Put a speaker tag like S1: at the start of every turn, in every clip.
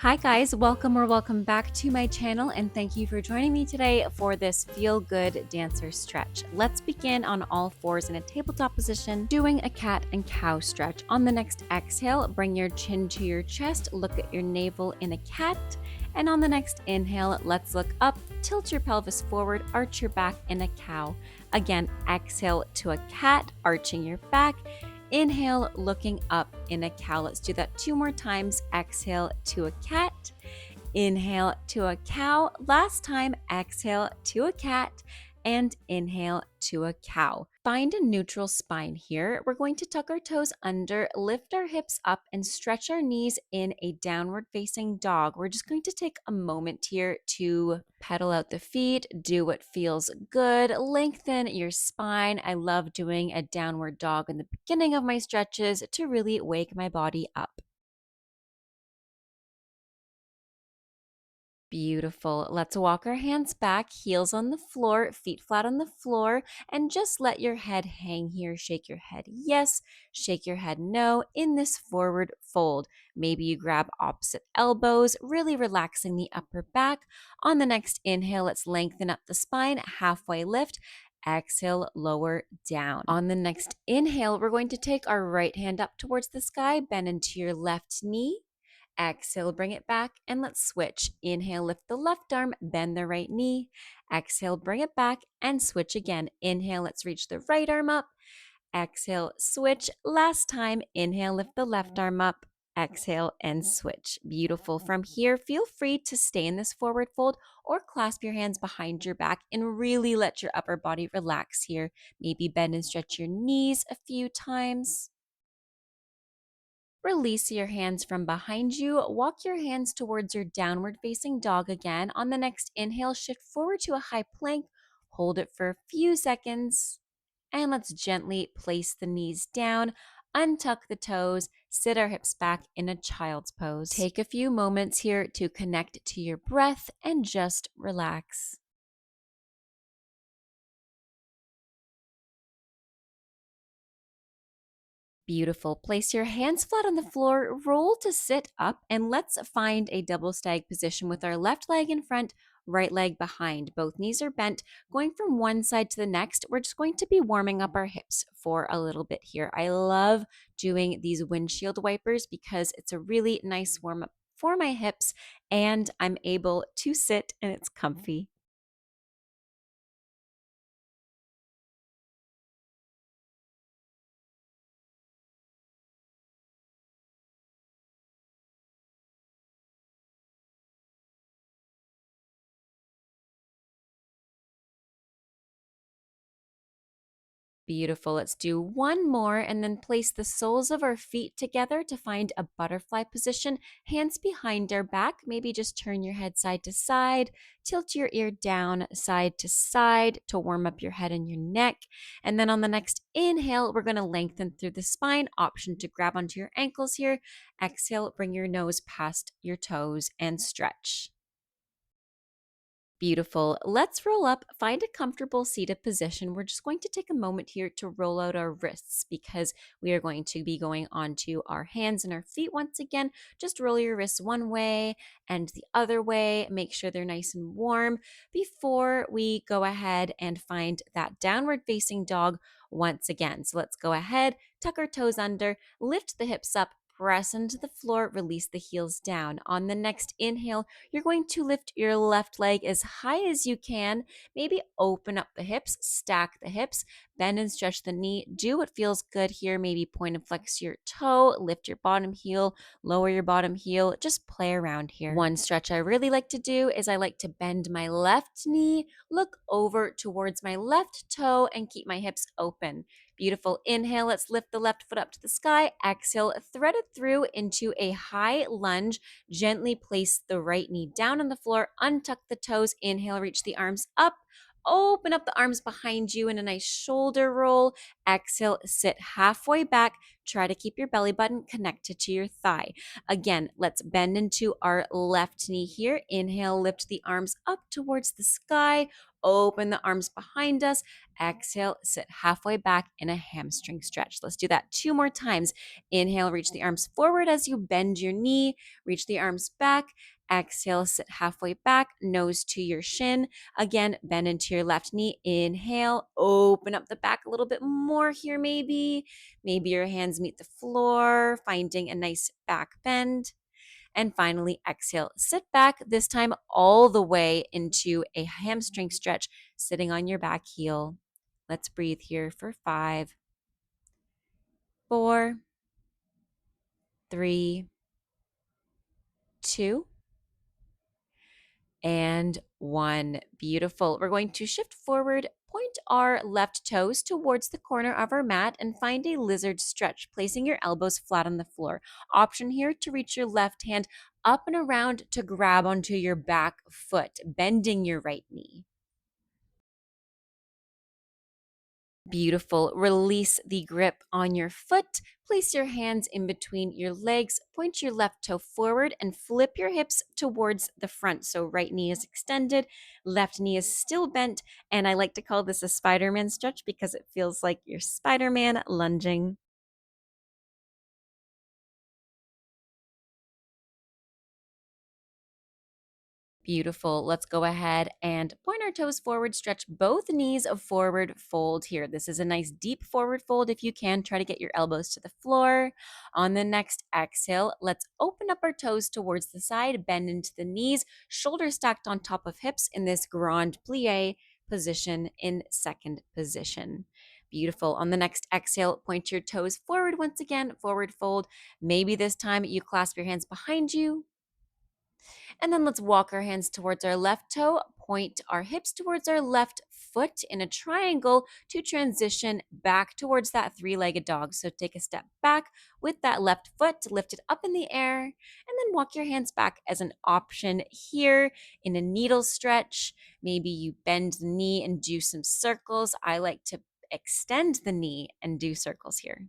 S1: Hi guys, welcome back to my channel and thank you for joining me today for this feel good dancer stretch. Let's begin on all fours in a tabletop position, doing a cat and cow stretch. On the next exhale, bring your chin to your chest, look at your navel in a cat, and on the next inhale, let's look up, tilt your pelvis forward, arch your back in a cow. Again, exhale to a cat, arching your back. Inhale, looking up in a cow. Let's do that 2 more times. Exhale to a cat. Inhale to a cow. Last time, exhale to a cat and inhale to a cow. Find a neutral spine here. We're going to tuck our toes under, lift our hips up, and stretch our knees in a downward facing dog. We're just going to take a moment here to pedal out the feet, do what feels good, lengthen your spine. I love doing a downward dog in the beginning of my stretches to really wake my body up. Beautiful. Let's walk our hands back, heels on the floor, feet flat on the floor, and just let your head hang here. Shake your head yes, shake your head no in this forward fold. Maybe you grab opposite elbows, really relaxing the upper back. On the next inhale, let's lengthen up the spine, halfway lift. Exhale, lower down. On the next inhale, we're going to take our right hand up towards the sky, bend into your left knee. Exhale, bring it back, and let's switch. Inhale, lift the left arm, bend the right knee. Exhale, bring it back, and switch again. Inhale, let's reach the right arm up. Exhale, switch. Last time, inhale, lift the left arm up. Exhale, and switch. Beautiful. From here, feel free to stay in this forward fold or clasp your hands behind your back and really let your upper body relax here. Maybe bend and stretch your knees a few times. Release your hands from behind you. Walk your hands towards your downward facing dog again. On the next inhale, shift forward to a high plank. Hold it for a few seconds. And let's gently place the knees down, untuck the toes, sit our hips back in a child's pose. Take a few moments here to connect to your breath and just relax. Beautiful. Place your hands flat on the floor, roll to sit up, and let's find a double stag position with our left leg in front, right leg behind. Both knees are bent. Going from one side to the next, we're just going to be warming up our hips for a little bit here. I love doing these windshield wipers because it's a really nice warm up for my hips, and I'm able to sit and it's comfy. Beautiful. Let's do one more and then place the soles of our feet together to find a butterfly position. Hands behind our back. Maybe just turn your head side to side. Tilt your ear down side to side to warm up your head and your neck. And then on the next inhale, we're going to lengthen through the spine. Option to grab onto your ankles here. Exhale, bring your nose past your toes and stretch. Beautiful. Let's roll up, find a comfortable seated position. We're just going to take a moment here to roll out our wrists because we are going to be going onto our hands and our feet once again. Just roll your wrists one way and the other way. Make sure they're nice and warm before we go ahead and find that downward facing dog once again. So let's go ahead, tuck our toes under, lift the hips up, press into the floor, release the heels down. On the next inhale, you're going to lift your left leg as high as you can. Maybe open up the hips, stack the hips, bend and stretch the knee. Do what feels good here. Maybe point and flex your toe, lift your bottom heel, lower your bottom heel. Just play around here. One stretch I really like to do is I like to bend my left knee, look over towards my left toe, and keep my hips open. Beautiful. Inhale, let's lift the left foot up to the sky. Exhale, thread it through into a high lunge. Gently place the right knee down on the floor, untuck the toes. Inhale, reach the arms up. Open up the arms behind you in a nice shoulder roll. Exhale, sit halfway back. Try to keep your belly button connected to your thigh. Again, let's bend into our left knee here. Inhale, lift the arms up towards the sky. Open the arms behind us. Exhale, sit halfway back in a hamstring stretch. Let's do that 2 more times. Inhale, reach the arms forward as you bend your knee. Reach the arms back. Exhale, sit halfway back, nose to your shin. Again, bend into your left knee. Inhale, open up the back a little bit more here, maybe. Maybe your hands meet the floor, finding a nice back bend. And finally, exhale, sit back, this time all the way into a hamstring stretch, sitting on your back heel. Let's breathe here for 5, 4, 3, 2, and 1. Beautiful. We're going to shift forward, point our left toes towards the corner of our mat, and find a lizard stretch, placing your elbows flat on the floor. Option here to reach your left hand up and around to grab onto your back foot, bending your right knee. Beautiful. Release the grip on your foot. Place your hands in between your legs. Point your left toe forward and flip your hips towards the front. So, right knee is extended, left knee is still bent. And I like to call this a Spider Man stretch because it feels like you're Spider Man lunging. Beautiful. Let's go ahead and point our toes forward, stretch both knees of forward fold here. This is a nice deep forward fold. If you can, try to get your elbows to the floor. On the next exhale, let's open up our toes towards the side, bend into the knees, shoulders stacked on top of hips in this grand plie position in second position. Beautiful. On the next exhale, point your toes forward once again, forward fold. Maybe this time you clasp your hands behind you. And then let's walk our hands towards our left toe, point our hips towards our left foot in a triangle to transition back towards that 3-legged dog. So take a step back with that left foot, lift it up in the air, and then walk your hands back as an option here in a needle stretch. Maybe you bend the knee and do some circles. I like to extend the knee and do circles here.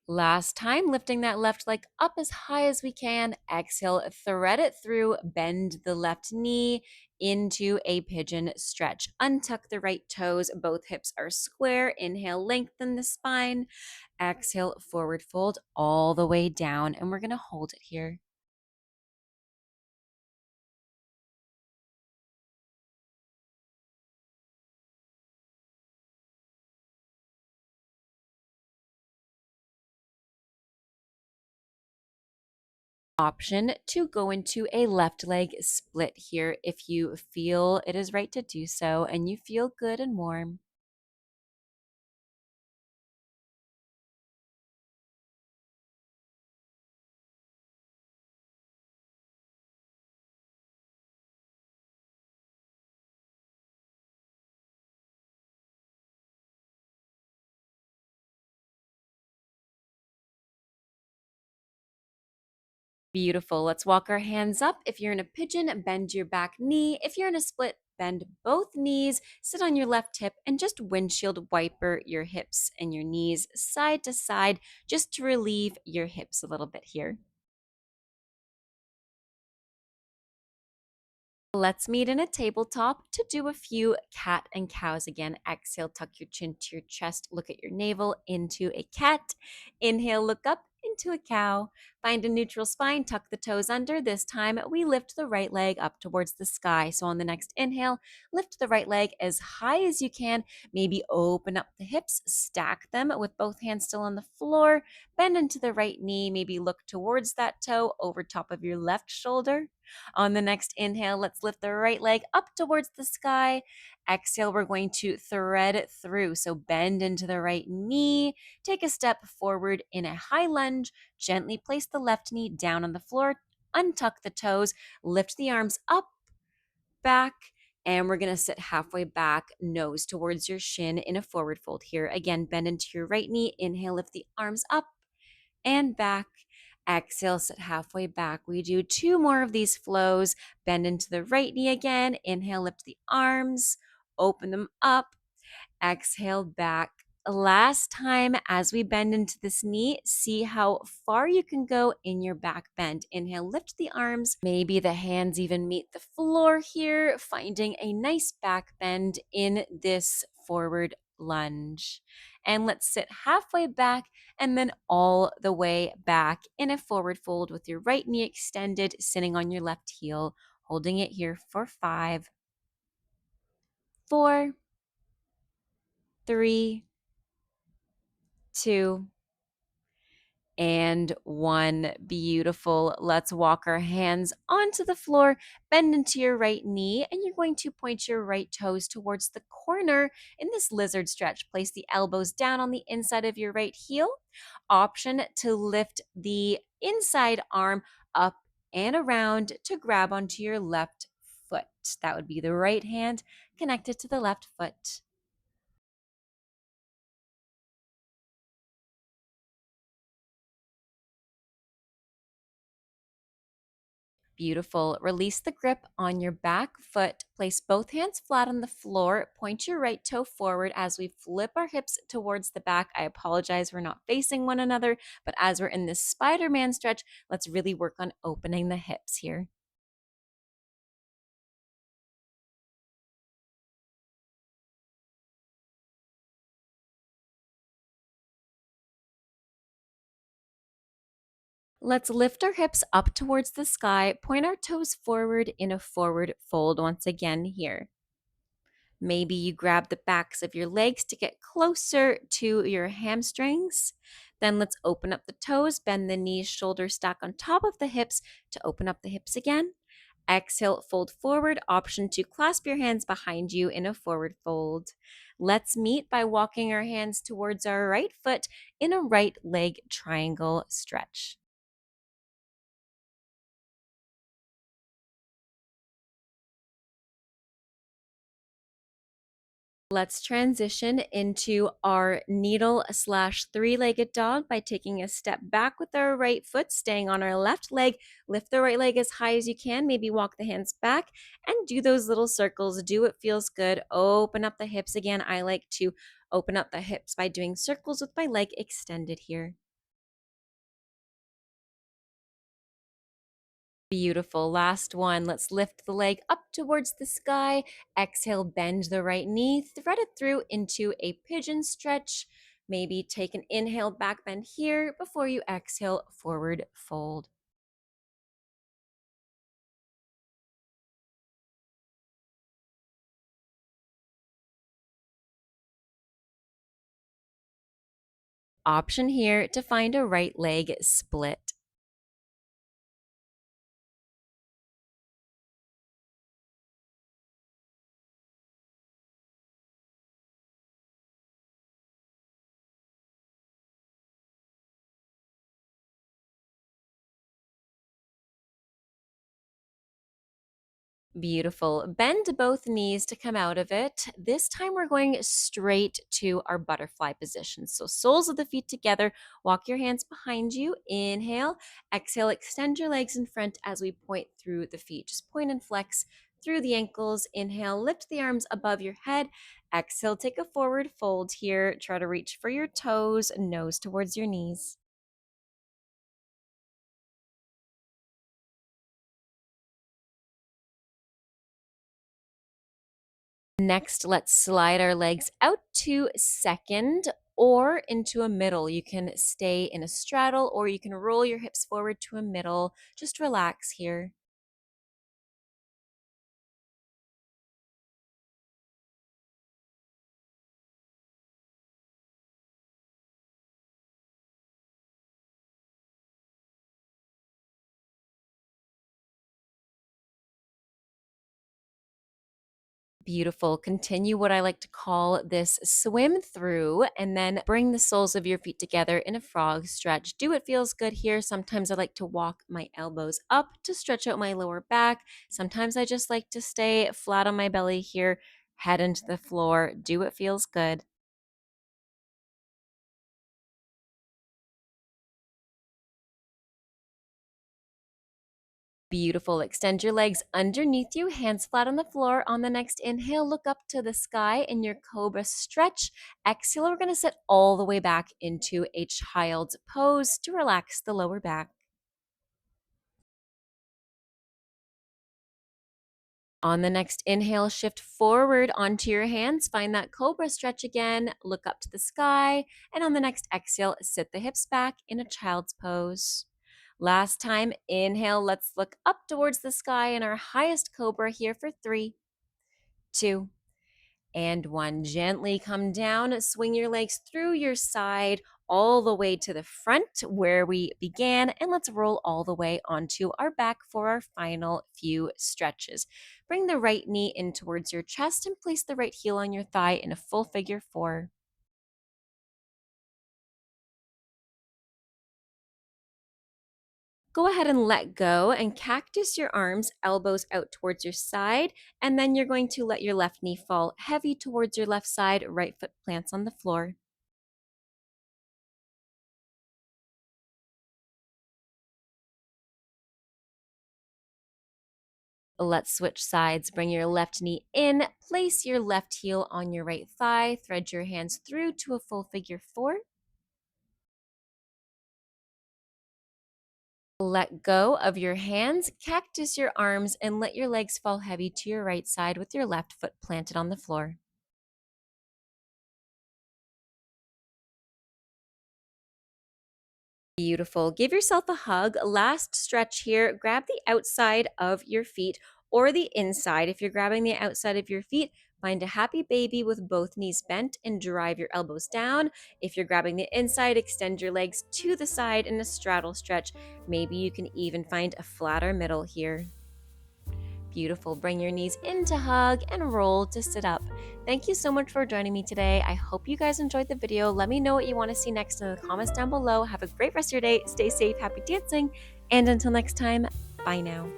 S1: Last time, lifting that left leg up as high as we can. Exhale, thread it through, bend the left knee into a pigeon stretch. Untuck the right toes, both hips are square. Inhale, lengthen the spine. Exhale, forward fold all the way down, and we're going to hold it here. Option to go into a left leg split here if you feel it is right to do so and you feel good and warm. Beautiful. Let's walk our hands up. If you're in a pigeon, bend your back knee. If you're in a split, bend both knees. Sit on your left hip and just windshield wiper your hips and your knees side to side just to relieve your hips a little bit here. Let's meet in a tabletop to do a few cat and cows again. Exhale, tuck your chin to your chest, look at your navel into a cat. Inhale, look up into a cow. Find a neutral spine, tuck the toes under. This time we lift the right leg up towards the sky. So on the next inhale, lift the right leg as high as you can. Maybe open up the hips, stack them with both hands still on the floor. Bend into the right knee, maybe look towards that toe over top of your left shoulder. On the next inhale, let's lift the right leg up towards the sky. Exhale, we're going to thread it through. So bend into the right knee. Take a step forward in a high lunge. Gently place the left knee down on the floor. Untuck the toes. Lift the arms up, back. And we're going to sit halfway back, nose towards your shin in a forward fold here. Again, bend into your right knee. Inhale, lift the arms up and back. Exhale, sit halfway back. We do two more of these flows. Bend into the right knee again. Inhale, lift the arms, open them up. Exhale back. Last time as we bend into this knee, see how far you can go in your back bend. Inhale, lift the arms. Maybe the hands even meet the floor here, finding a nice back bend in this forward lunge. And let's sit halfway back and then all the way back in a forward fold with your right knee extended, sitting on your left heel, holding it here for 5, 4, 3, 2, and 1. Beautiful. Let's walk our hands onto the floor, bend into your right knee, and you're going to point your right toes towards the corner in this lizard stretch. Place the elbows down on the inside of your right heel. Option to lift the inside arm up and around to grab onto your left foot. That would be the right hand connected to the left foot. Beautiful. Release the grip on your back foot. Place both hands flat on the floor. Point your right toe forward as we flip our hips towards the back. I apologize, we're not facing one another, but as we're in this Spider-Man stretch, let's really work on opening the hips here. Let's lift our hips up towards the sky. Point our toes forward in a forward fold once again here. Maybe you grab the backs of your legs to get closer to your hamstrings. Then let's open up the toes, bend the knees, shoulders stack on top of the hips to open up the hips again. Exhale, fold forward. Option to clasp your hands behind you in a forward fold. Let's meet by walking our hands towards our right foot in a right leg triangle stretch. Let's transition into our needle slash three-legged dog by taking a step back with our right foot, staying on our left leg. Lift the right leg as high as you can. Maybe walk the hands back and do those little circles. Do what feels good. Open up the hips again. I like to open up the hips by doing circles with my leg extended here. Beautiful. Last one. Let's lift the leg up towards the sky. Exhale, bend the right knee, thread it through into a pigeon stretch. Maybe take an inhale, back bend here before you exhale, forward fold. Option here to find a right leg split. Beautiful. Bend both knees to come out of it. This time we're going straight to our butterfly position. So soles of the feet together. Walk your hands behind you. Inhale. Exhale. Extend your legs in front as we point through the feet. Just point and flex through the ankles. Inhale. Lift the arms above your head. Exhale. Take a forward fold here. Try to reach for your toes, nose towards your knees. Next, let's slide our legs out to second or into a middle. You can stay in a straddle or you can roll your hips forward to a middle. Just relax here. Beautiful. Continue what I like to call this swim through and then bring the soles of your feet together in a frog stretch. Do what feels good here. Sometimes I like to walk my elbows up to stretch out my lower back. Sometimes I just like to stay flat on my belly here, head into the floor. Do what feels good. Beautiful. Extend your legs underneath you, hands flat on the floor. On the next inhale, look up to the sky in your cobra stretch. Exhale, we're going to sit all the way back into a child's pose to relax the lower back. On the next inhale, shift forward onto your hands. Find that cobra stretch again. Look up to the sky. And on the next exhale, sit the hips back in a child's pose. Last time, inhale. Let's look up towards the sky in our highest cobra here for 3, 2, and 1. Gently come down. Swing your legs through your side all the way to the front where we began, and let's roll all the way onto our back for our final few stretches. Bring the right knee in towards your chest and place the right heel on your thigh in a full figure 4. Go ahead and let go and cactus your arms, elbows out towards your side, and then you're going to let your left knee fall heavy towards your left side, right foot plants on the floor. Let's switch sides. Bring your left knee in, place your left heel on your right thigh, thread your hands through to a full figure 4. Let go of your hands, cactus your arms, and let your legs fall heavy to your right side with your left foot planted on the floor. Beautiful. Give yourself a hug. Last stretch here. Grab the outside of your feet or the inside. If you're grabbing the outside of your feet, find a happy baby with both knees bent and drive your elbows down. If you're grabbing the inside, extend your legs to the side in a straddle stretch. Maybe you can even find a flatter middle here. Beautiful. Bring your knees into hug and roll to sit up. Thank you so much for joining me today. I hope you guys enjoyed the video. Let me know what you want to see next in the comments down below. Have a great rest of your day. Stay safe, happy dancing, and until next time, bye now.